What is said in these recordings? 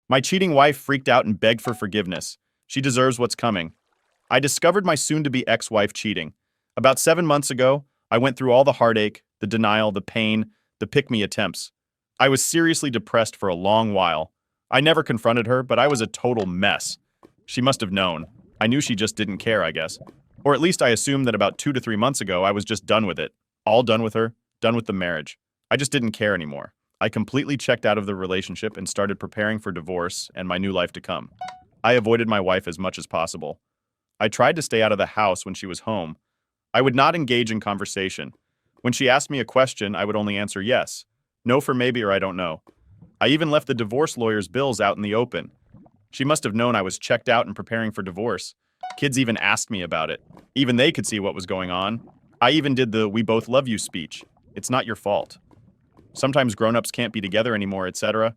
My cheating wife freaked out and begged for forgiveness. She deserves what's coming. I discovered my soon-to-be ex-wife cheating. About 7 months ago, I went through all the heartache, the denial, the pain, the pick-me attempts. I was seriously depressed for a long while. I never confronted her, but I was a total mess. She must have known. I knew she just didn't care, I guess. Or at least I assumed that about 2 to 3 months ago, I was just done with it. All done with her, done with the marriage. I just didn't care anymore. I completely checked out of the relationship and started preparing for divorce and my new life to come. I avoided my wife as much as possible. I tried to stay out of the house when she was home. I would not engage in conversation. When she asked me a question, I would only answer yes. No for maybe or I don't know. I even left the divorce lawyer's bills out in the open. She must have known I was checked out and preparing for divorce. Kids even asked me about it. Even they could see what was going on. I even did the "we both love you" speech. It's not your fault. Sometimes grown-ups can't be together anymore, etc.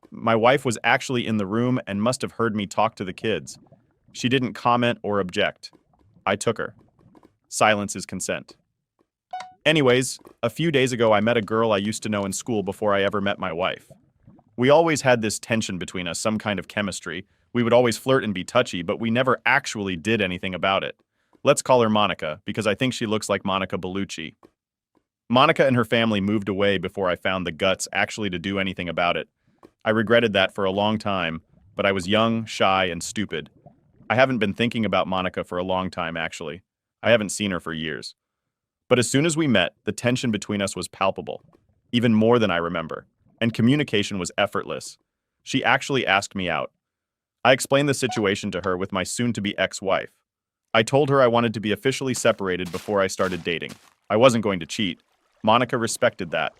My wife was actually in the room and must have heard me talk to the kids. She didn't comment or object. I took her. Silence is consent. Anyways, a few days ago I met a girl I used to know in school before I ever met my wife. We always had this tension between us, some kind of chemistry. We would always flirt and be touchy, but we never actually did anything about it. Let's call her Monica, because I think she looks like Monica Bellucci. Monica and her family moved away before I found the guts actually to do anything about it. I regretted that for a long time, but I was young, shy, and stupid. I haven't been thinking about Monica for a long time, actually. I haven't seen her for years. But as soon as we met, the tension between us was palpable, even more than I remember, and communication was effortless. She actually asked me out. I explained the situation to her with my soon-to-be ex-wife. I told her I wanted to be officially separated before I started dating. I wasn't going to cheat. Monica respected that.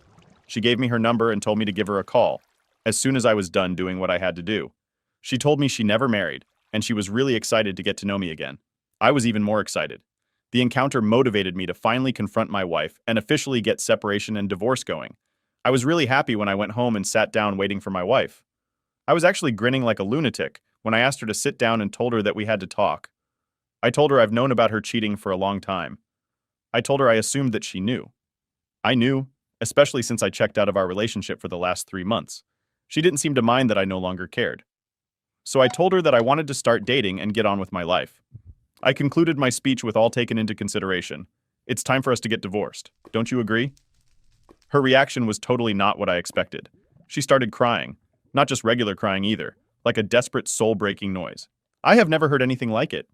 She gave me her number and told me to give her a call, as soon as I was done doing what I had to do. She told me she never married, and she was really excited to get to know me again. I was even more excited. The encounter motivated me to finally confront my wife and officially get separation and divorce going. I was really happy when I went home and sat down waiting for my wife. I was actually grinning like a lunatic when I asked her to sit down and told her that we had to talk. I told her I've known about her cheating for a long time. I told her I assumed that she knew. I knew, especially since I checked out of our relationship for the last 3 months. She didn't seem to mind that I no longer cared. So I told her that I wanted to start dating and get on with my life. I concluded my speech with all taken into consideration. It's time for us to get divorced. Don't you agree? Her reaction was totally not what I expected. She started crying. Not just regular crying either, like a desperate soul-breaking noise. I have never heard anything like it.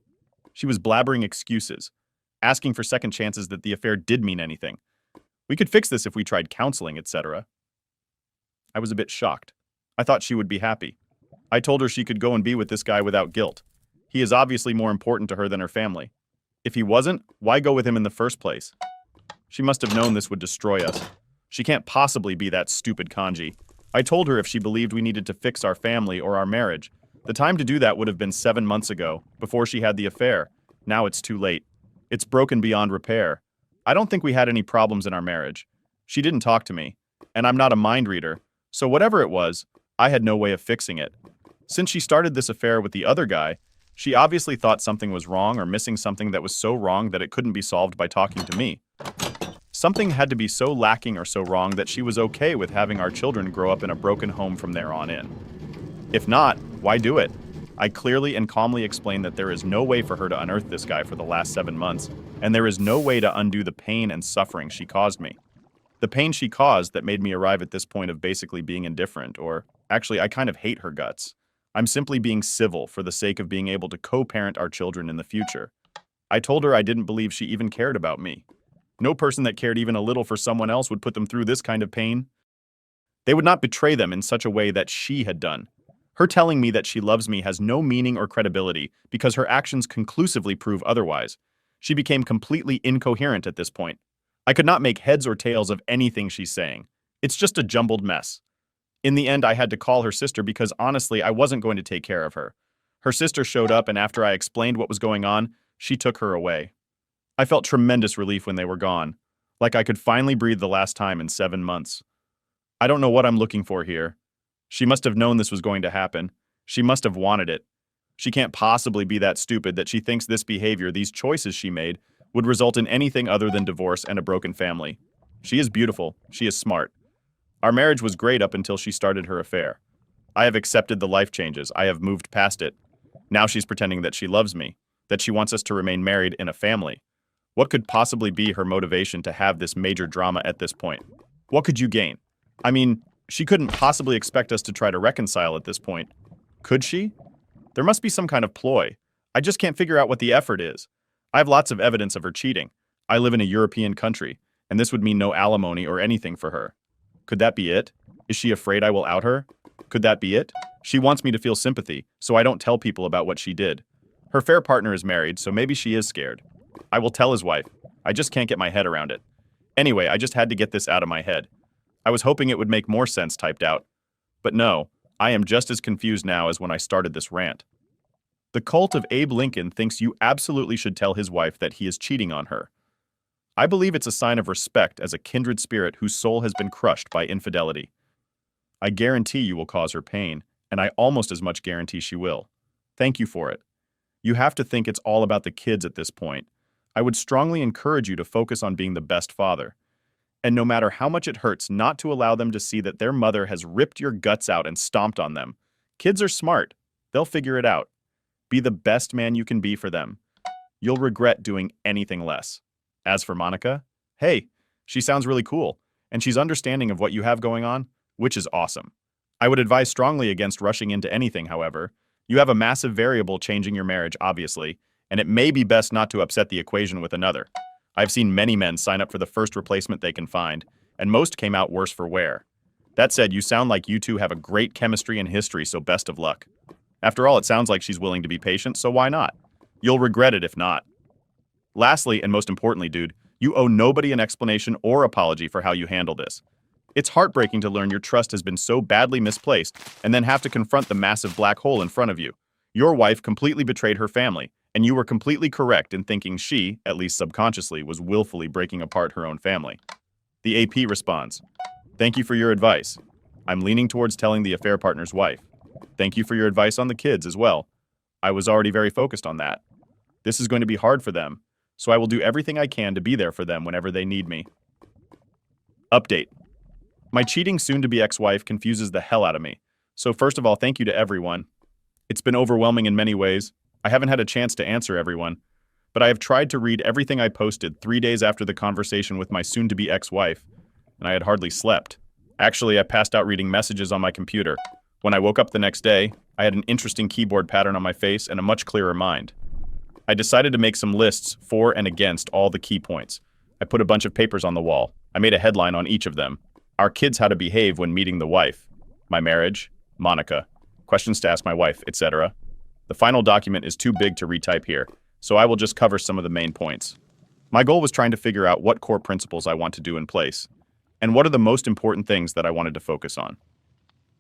She was blabbering excuses, asking for second chances that the affair did mean anything. We could fix this if we tried counseling, etc. I was a bit shocked. I thought she would be happy. I told her she could go and be with this guy without guilt. He is obviously more important to her than her family. If he wasn't, why go with him in the first place? She must have known this would destroy us. She can't possibly be that stupid kanji. I told her if she believed we needed to fix our family or our marriage. The time to do that would have been 7 months ago, before she had the affair. Now it's too late. It's broken beyond repair. I don't think we had any problems in our marriage. She didn't talk to me, and I'm not a mind reader, so whatever it was, I had no way of fixing it. Since she started this affair with the other guy, she obviously thought something was wrong or missing something that was so wrong that it couldn't be solved by talking to me. Something had to be so lacking or so wrong that she was okay with having our children grow up in a broken home from there on in. If not, why do it? I clearly and calmly explained that there is no way for her to unearth this guy for the last 7 months, and there is no way to undo the pain and suffering she caused me. The pain she caused that made me arrive at this point of basically being indifferent, or actually I kind of hate her guts. I'm simply being civil for the sake of being able to co-parent our children in the future. I told her I didn't believe she even cared about me. No person that cared even a little for someone else would put them through this kind of pain. They would not betray them in such a way that she had done. Her telling me that she loves me has no meaning or credibility because her actions conclusively prove otherwise. She became completely incoherent at this point. I could not make heads or tails of anything she's saying. It's just a jumbled mess. In the end, I had to call her sister because honestly, I wasn't going to take care of her. Her sister showed up, and after I explained what was going on, she took her away. I felt tremendous relief when they were gone, like I could finally breathe the last time in 7 months. I don't know what I'm looking for here. She must have known this was going to happen. She must have wanted it. She can't possibly be that stupid that she thinks this behavior, these choices she made, would result in anything other than divorce and a broken family. She is beautiful. She is smart. Our marriage was great up until she started her affair. I have accepted the life changes. I have moved past it. Now she's pretending that she loves me, that she wants us to remain married in a family. What could possibly be her motivation to have this major drama at this point? What could you gain? I mean, she couldn't possibly expect us to try to reconcile at this point. Could she? There must be some kind of ploy. I just can't figure out what the effort is. I have lots of evidence of her cheating. I live in a European country, and this would mean no alimony or anything for her. Could that be it? Is she afraid I will out her? Could that be it? She wants me to feel sympathy, so I don't tell people about what she did. Her fair partner is married, so maybe she is scared. I will tell his wife. I just can't get my head around it. Anyway, I just had to get this out of my head. I was hoping it would make more sense typed out. But no, I am just as confused now as when I started this rant. The cult of Abe Lincoln thinks you absolutely should tell his wife that he is cheating on her. I believe it's a sign of respect as a kindred spirit whose soul has been crushed by infidelity. I guarantee you will cause her pain, and I almost as much guarantee she will. Thank you for it. You have to think it's all about the kids at this point. I would strongly encourage you to focus on being the best father. And no matter how much it hurts, not to allow them to see that their mother has ripped your guts out and stomped on them. Kids are smart. They'll figure it out. Be the best man you can be for them. You'll regret doing anything less. As for Monica, hey, she sounds really cool, and she's understanding of what you have going on, which is awesome. I would advise strongly against rushing into anything, however. You have a massive variable changing your marriage, obviously, and it may be best not to upset the equation with another. I've seen many men sign up for the first replacement they can find, and most came out worse for wear. That said, you sound like you two have a great chemistry and history, so best of luck. After all, it sounds like she's willing to be patient, so why not? You'll regret it if not. Lastly, and most importantly, dude, you owe nobody an explanation or apology for how you handle this. It's heartbreaking to learn your trust has been so badly misplaced and then have to confront the massive black hole in front of you. Your wife completely betrayed her family, and you were completely correct in thinking she, at least subconsciously, was willfully breaking apart her own family. The AP responds, "Thank you for your advice. I'm leaning towards telling the affair partner's wife. Thank you for your advice on the kids as well. I was already very focused on that. This is going to be hard for them, so I will do everything I can to be there for them whenever they need me." Update. My cheating soon-to-be ex-wife confuses the hell out of me. So first of all, thank you to everyone. It's been overwhelming in many ways. I haven't had a chance to answer everyone, but I have tried to read everything I posted 3 days after the conversation with my soon-to-be ex-wife, and I had hardly slept. Actually, I passed out reading messages on my computer. When I woke up the next day, I had an interesting keyboard pattern on my face and a much clearer mind. I decided to make some lists for and against all the key points. I put a bunch of papers on the wall. I made a headline on each of them. Our kids how to behave when meeting the wife. My marriage, Monica. Questions to ask my wife, etc. The final document is too big to retype here, so I will just cover some of the main points. My goal was trying to figure out what core principles I want to do in place, and what are the most important things that I wanted to focus on.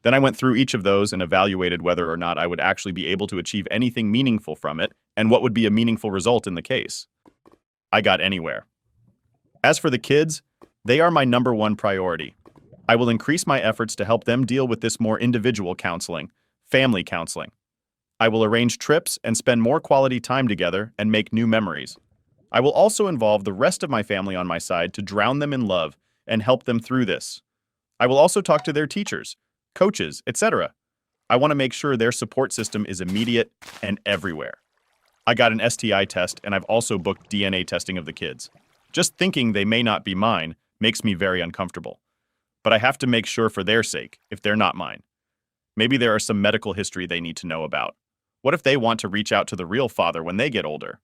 Then I went through each of those and evaluated whether or not I would actually be able to achieve anything meaningful from it, and what would be a meaningful result in the case. I got anywhere. As for the kids, they are my #1 priority. I will increase my efforts to help them deal with this more individual counseling, family counseling. I will arrange trips and spend more quality time together and make new memories. I will also involve the rest of my family on my side to drown them in love and help them through this. I will also talk to their teachers, coaches, etc. I want to make sure their support system is immediate and everywhere. I got an STI test, and I've also booked DNA testing of the kids. Just thinking they may not be mine makes me very uncomfortable. But I have to make sure for their sake, if they're not mine. Maybe there are some medical history they need to know about. What if they want to reach out to the real father when they get older?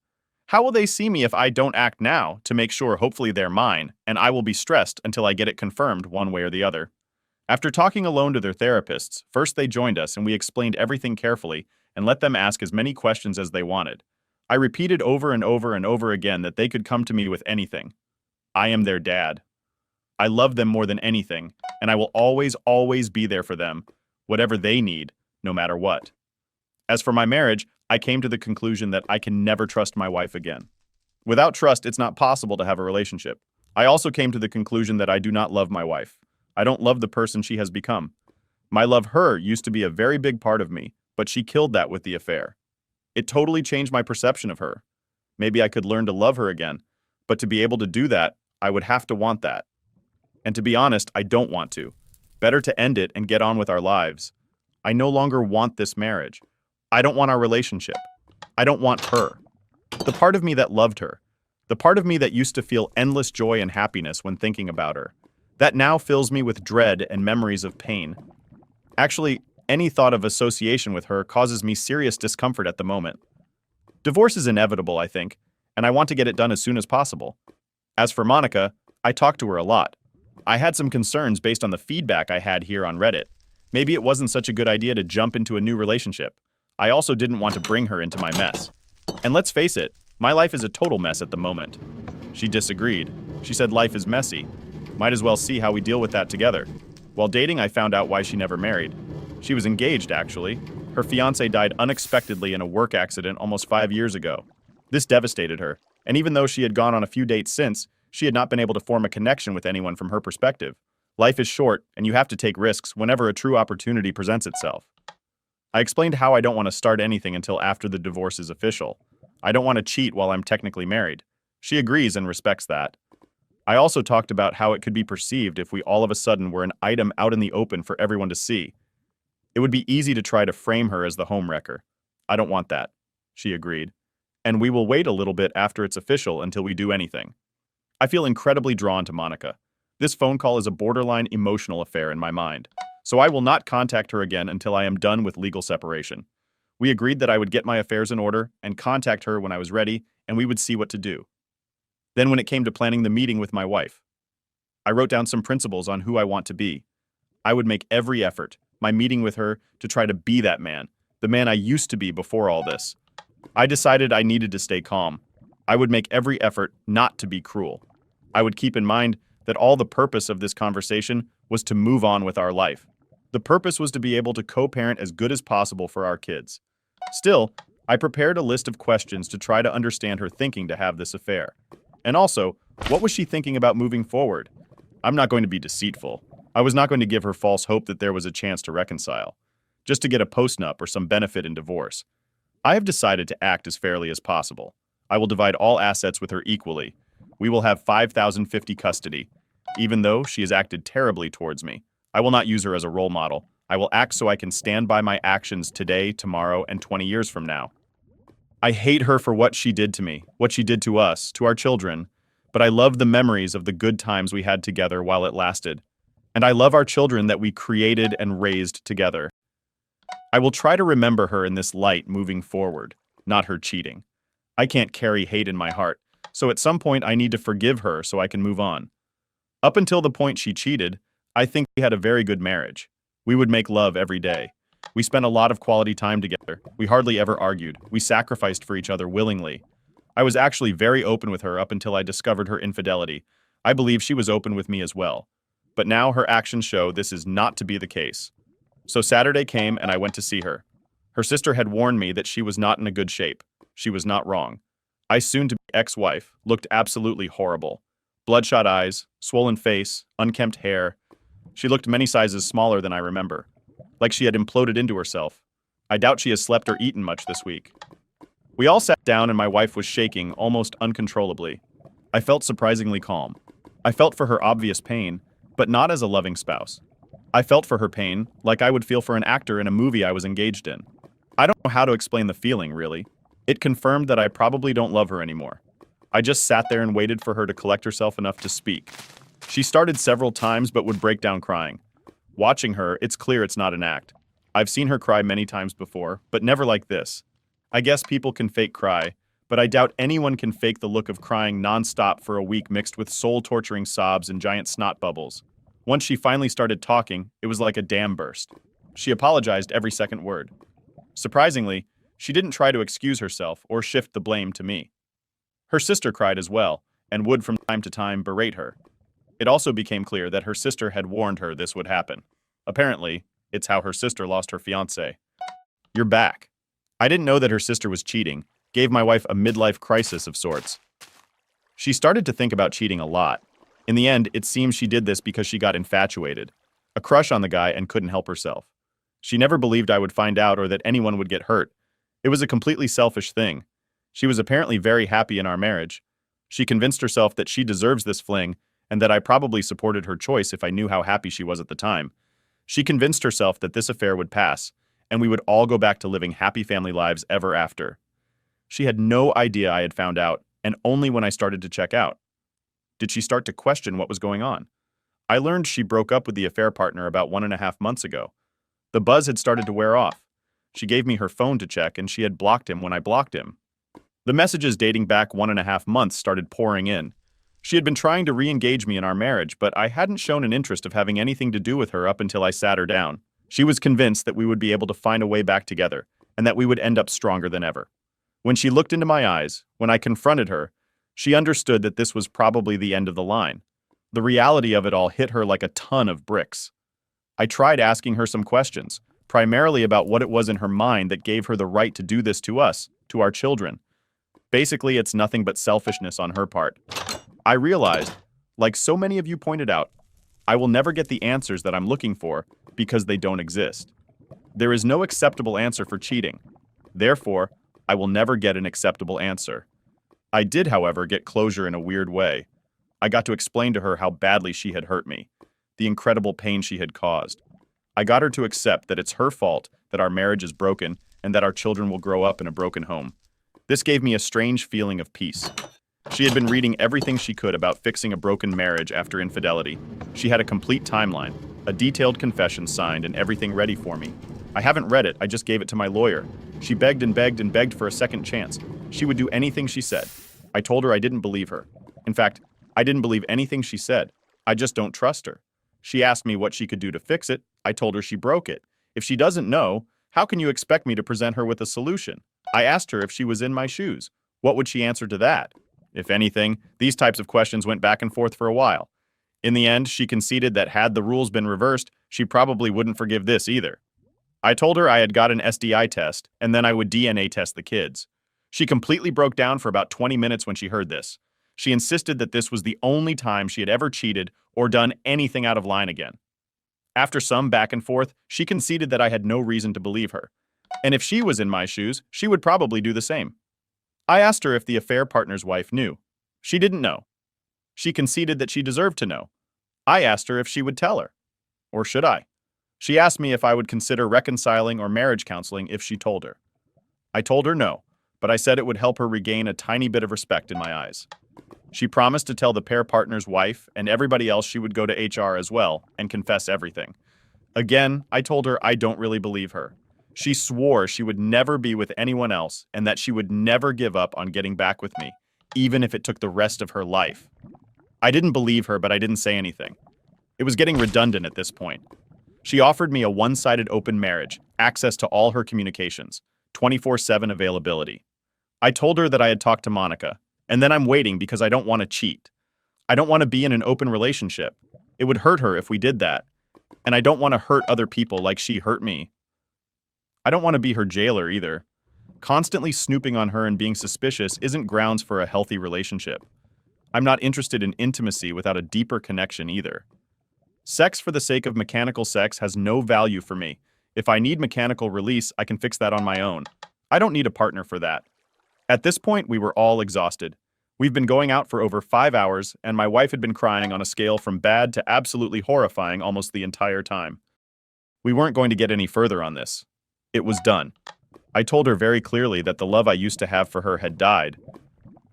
How will they see me if I don't act now to make sure hopefully they're mine, and I will be stressed until I get it confirmed one way or the other? After talking alone to their therapists, first they joined us and we explained everything carefully and let them ask as many questions as they wanted. I repeated over and over and over again that they could come to me with anything. I am their dad. I love them more than anything, and I will always, always be there for them, whatever they need, no matter what. As for my marriage, I came to the conclusion that I can never trust my wife again. Without trust, it's not possible to have a relationship. I also came to the conclusion that I do not love my wife. I don't love the person she has become. My love her used to be a very big part of me, but she killed that with the affair. It totally changed my perception of her. Maybe I could learn to love her again, but to be able to do that, I would have to want that. And to be honest, I don't want to. Better to end it and get on with our lives. I no longer want this marriage. I don't want our relationship. I don't want her. The part of me that loved her. The part of me that used to feel endless joy and happiness when thinking about her. That now fills me with dread and memories of pain. Actually, any thought of association with her causes me serious discomfort at the moment. Divorce is inevitable, I think, and I want to get it done as soon as possible. As for Monica, I talked to her a lot. I had some concerns based on the feedback I had here on Reddit. Maybe it wasn't such a good idea to jump into a new relationship. I also didn't want to bring her into my mess. And let's face it, my life is a total mess at the moment. She disagreed. She said life is messy. Might as well see how we deal with that together. While dating, I found out why she never married. She was engaged, actually. Her fiancé died unexpectedly in a work accident almost 5 years ago. This devastated her, and even though she had gone on a few dates since, she had not been able to form a connection with anyone from her perspective. Life is short, and you have to take risks whenever a true opportunity presents itself. I explained how I don't want to start anything until after the divorce is official. I don't want to cheat while I'm technically married. She agrees and respects that. I also talked about how it could be perceived if we all of a sudden were an item out in the open for everyone to see. It would be easy to try to frame her as the homewrecker. I don't want that. She agreed. And we will wait a little bit after it's official until we do anything. I feel incredibly drawn to Monica. This phone call is a borderline emotional affair in my mind, so I will not contact her again until I am done with legal separation. We agreed that I would get my affairs in order and contact her when I was ready, and we would see what to do. Then when it came to planning the meeting with my wife, I wrote down some principles on who I want to be. I would make every effort, my meeting with her, to try to be that man, the man I used to be before all this. I decided I needed to stay calm. I would make every effort not to be cruel. I would keep in mind that all the purpose of this conversation was to move on with our life. The purpose was to be able to co-parent as good as possible for our kids. Still, I prepared a list of questions to try to understand her thinking to have this affair. And also, what was she thinking about moving forward? I'm not going to be deceitful. I was not going to give her false hope that there was a chance to reconcile, just to get a postnup or some benefit in divorce. I have decided to act as fairly as possible. I will divide all assets with her equally. We will have 5,050 custody. Even though she has acted terribly towards me, I will not use her as a role model. I will act so I can stand by my actions today, tomorrow, and 20 years from now. I hate her for what she did to me, what she did to us, to our children, but I love the memories of the good times we had together while it lasted. And I love our children that we created and raised together. I will try to remember her in this light moving forward, not her cheating. I can't carry hate in my heart, so at some point I need to forgive her so I can move on. Up until the point she cheated, I think we had a very good marriage. We would make love every day. We spent a lot of quality time together. We hardly ever argued. We sacrificed for each other willingly. I was actually very open with her up until I discovered her infidelity. I believe she was open with me as well. But now her actions show this is not to be the case. So Saturday came and I went to see her. Her sister had warned me that she was not in a good shape. She was not wrong. My soon-to-be ex-wife looked absolutely horrible. Bloodshot eyes, swollen face, unkempt hair. She looked many sizes smaller than I remember, like she had imploded into herself. I doubt she has slept or eaten much this week. We all sat down and my wife was shaking almost uncontrollably. I felt surprisingly calm. I felt for her obvious pain, but not as a loving spouse. I felt for her pain like I would feel for an actor in a movie I was engaged in. I don't know how to explain the feeling, really. It confirmed that I probably don't love her anymore. I just sat there and waited for her to collect herself enough to speak. She started several times but would break down crying. Watching her, it's clear it's not an act. I've seen her cry many times before, but never like this. I guess people can fake cry, but I doubt anyone can fake the look of crying non-stop for a week mixed with soul-torturing sobs and giant snot bubbles. Once she finally started talking, it was like a dam burst. She apologized every second word. Surprisingly, she didn't try to excuse herself or shift the blame to me. Her sister cried as well, and would from time to time berate her. It also became clear that her sister had warned her this would happen. Apparently, it's how her sister lost her fiancé. You're back. I didn't know that her sister was cheating, gave my wife a midlife crisis of sorts. She started to think about cheating a lot. In the end, it seems she did this because she got infatuated, a crush on the guy, and couldn't help herself. She never believed I would find out or that anyone would get hurt. It was a completely selfish thing. She was apparently very happy in our marriage. She convinced herself that she deserves this fling and that I probably supported her choice if I knew how happy she was at the time. She convinced herself that this affair would pass, and we would all go back to living happy family lives ever after. She had no idea I had found out, and only when I started to check out did she start to question what was going on. I learned she broke up with the affair partner about 1.5 months ago. The buzz had started to wear off. She gave me her phone to check, and she had blocked him when I blocked him. The messages dating back 1.5 months started pouring in. She had been trying to re-engage me in our marriage, but I hadn't shown an interest of having anything to do with her up until I sat her down. She was convinced that we would be able to find a way back together, and that we would end up stronger than ever. When she looked into my eyes, when I confronted her, she understood that this was probably the end of the line. The reality of it all hit her like a ton of bricks. I tried asking her some questions, primarily about what it was in her mind that gave her the right to do this to us, to our children. Basically, it's nothing but selfishness on her part. I realized, like so many of you pointed out, I will never get the answers that I'm looking for because they don't exist. There is no acceptable answer for cheating. Therefore, I will never get an acceptable answer. I did, however, get closure in a weird way. I got to explain to her how badly she had hurt me, the incredible pain she had caused. I got her to accept that it's her fault that our marriage is broken and that our children will grow up in a broken home. This gave me a strange feeling of peace. She had been reading everything she could about fixing a broken marriage after infidelity. She had a complete timeline, a detailed confession signed, and everything ready for me. I haven't read it, I just gave it to my lawyer. She begged and begged and begged for a second chance. She would do anything she said. I told her I didn't believe her. In fact, I didn't believe anything she said. I just don't trust her. She asked me what she could do to fix it. I told her she broke it. If she doesn't know, how can you expect me to present her with a solution? I asked her if she was in my shoes. What would she answer to that? If anything, these types of questions went back and forth for a while. In the end, she conceded that had the rules been reversed, she probably wouldn't forgive this either. I told her I had got an SDI test, and then I would DNA test the kids. She completely broke down for about 20 minutes when she heard this. She insisted that this was the only time she had ever cheated or done anything out of line again. After some back and forth, she conceded that I had no reason to believe her. And if she was in my shoes, she would probably do the same. I asked her if the affair partner's wife knew. She didn't know. She conceded that she deserved to know. I asked her if she would tell her. Or should I? She asked me if I would consider reconciling or marriage counseling if she told her. I told her no, but I said it would help her regain a tiny bit of respect in my eyes. She promised to tell the pair partner's wife and everybody else she would go to HR as well and confess everything. Again, I told her I don't really believe her. She swore she would never be with anyone else and that she would never give up on getting back with me, even if it took the rest of her life. I didn't believe her, but I didn't say anything. It was getting redundant at this point. She offered me a one-sided open marriage, access to all her communications, 24/7 availability. I told her that I had talked to Monica, and then I'm waiting because I don't want to cheat. I don't want to be in an open relationship. It would hurt her if we did that. And I don't want to hurt other people like she hurt me. I don't want to be her jailer either. Constantly snooping on her and being suspicious isn't grounds for a healthy relationship. I'm not interested in intimacy without a deeper connection either. Sex for the sake of mechanical sex has no value for me. If I need mechanical release, I can fix that on my own. I don't need a partner for that. At this point, we were all exhausted. We've been going out for over 5 hours, and my wife had been crying on a scale from bad to absolutely horrifying almost the entire time. We weren't going to get any further on this. It was done. I told her very clearly that the love I used to have for her had died.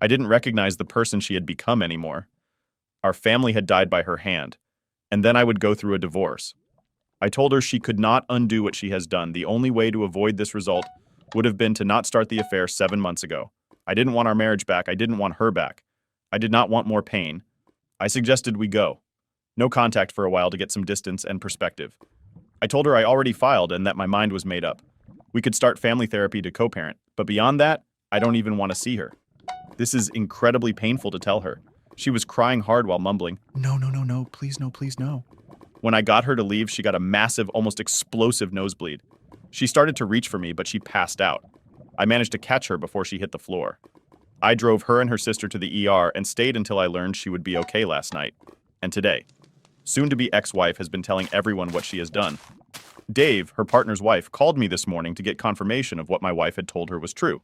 I didn't recognize the person she had become anymore. Our family had died by her hand, and then I would go through a divorce. I told her she could not undo what she has done. The only way to avoid this result would have been to not start the affair 7 months ago. I didn't want our marriage back. I didn't want her back. I did not want more pain. I suggested we go. No contact for a while to get some distance and perspective. I told her I already filed and that my mind was made up. We could start family therapy to co-parent, but beyond that, I don't even want to see her. This is incredibly painful to tell her. She was crying hard while mumbling, "No, no, no, no, please no, please no." When I got her to leave, she got a massive, almost explosive nosebleed. She started to reach for me, but she passed out. I managed to catch her before she hit the floor. I drove her and her sister to the ER and stayed until I learned she would be okay last night. And today, soon-to-be ex-wife has been telling everyone what she has done. Dave, her partner's wife, called me this morning to get confirmation of what my wife had told her was true.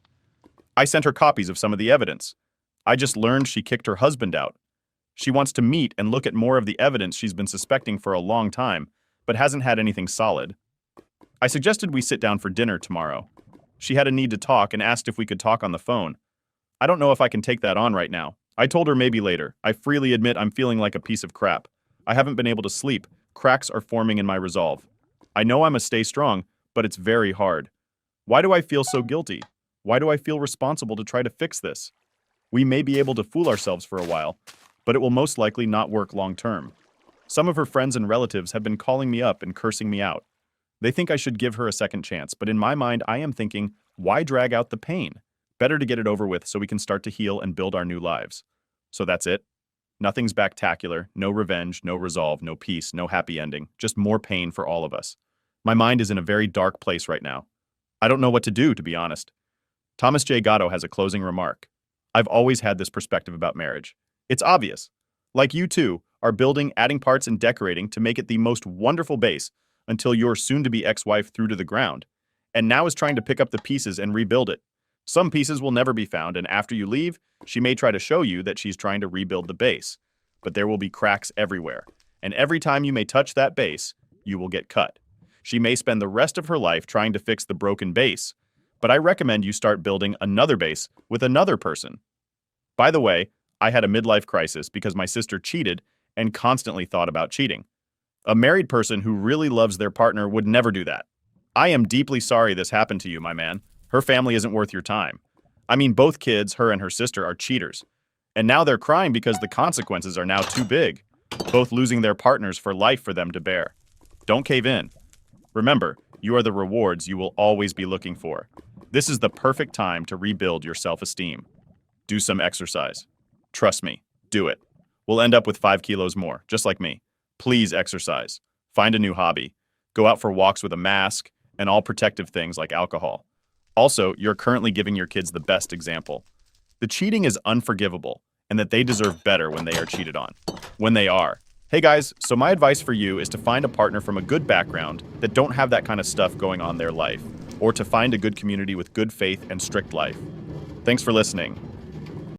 I sent her copies of some of the evidence. I just learned she kicked her husband out. She wants to meet and look at more of the evidence she's been suspecting for a long time, but hasn't had anything solid. I suggested we sit down for dinner tomorrow. She had a need to talk and asked if we could talk on the phone. I don't know if I can take that on right now. I told her maybe later. I freely admit I'm feeling like a piece of crap. I haven't been able to sleep. Cracks are forming in my resolve. I know I must stay strong, but it's very hard. Why do I feel so guilty? Why do I feel responsible to try to fix this? We may be able to fool ourselves for a while, but it will most likely not work long term. Some of her friends and relatives have been calling me up and cursing me out. They think I should give her a second chance, but in my mind, I am thinking, why drag out the pain? Better to get it over with so we can start to heal and build our new lives. So that's it. Nothing's spectacular, no revenge, no resolve, no peace, no happy ending, just more pain for all of us. My mind is in a very dark place right now. I don't know what to do, to be honest. Thomas J. Gatto has a closing remark. I've always had this perspective about marriage. It's obvious. Like you two are building, adding parts and decorating to make it the most wonderful base until your soon-to-be ex-wife threw to the ground, and now is trying to pick up the pieces and rebuild it. Some pieces will never be found, and after you leave, she may try to show you that she's trying to rebuild the base. But there will be cracks everywhere, and every time you may touch that base, you will get cut. She may spend the rest of her life trying to fix the broken base, but I recommend you start building another base with another person. By the way, I had a midlife crisis because my sister cheated and constantly thought about cheating. A married person who really loves their partner would never do that. I am deeply sorry this happened to you, my man. Her family isn't worth your time. I mean, both kids, her and her sister, are cheaters. And now they're crying because the consequences are now too big, both losing their partners for life for them to bear. Don't cave in. Remember, you are the rewards you will always be looking for. This is the perfect time to rebuild your self-esteem. Do some exercise. Trust me, do it. We'll end up with 5 kilos more, just like me. Please exercise. Find a new hobby. Go out for walks with a mask and all protective things like alcohol. Also, you're currently giving your kids the best example. The cheating is unforgivable, and that they deserve better when they are cheated on. When they are. Hey guys, so my advice for you is to find a partner from a good background that don't have that kind of stuff going on in their life, or to find a good community with good faith and strict life. Thanks for listening.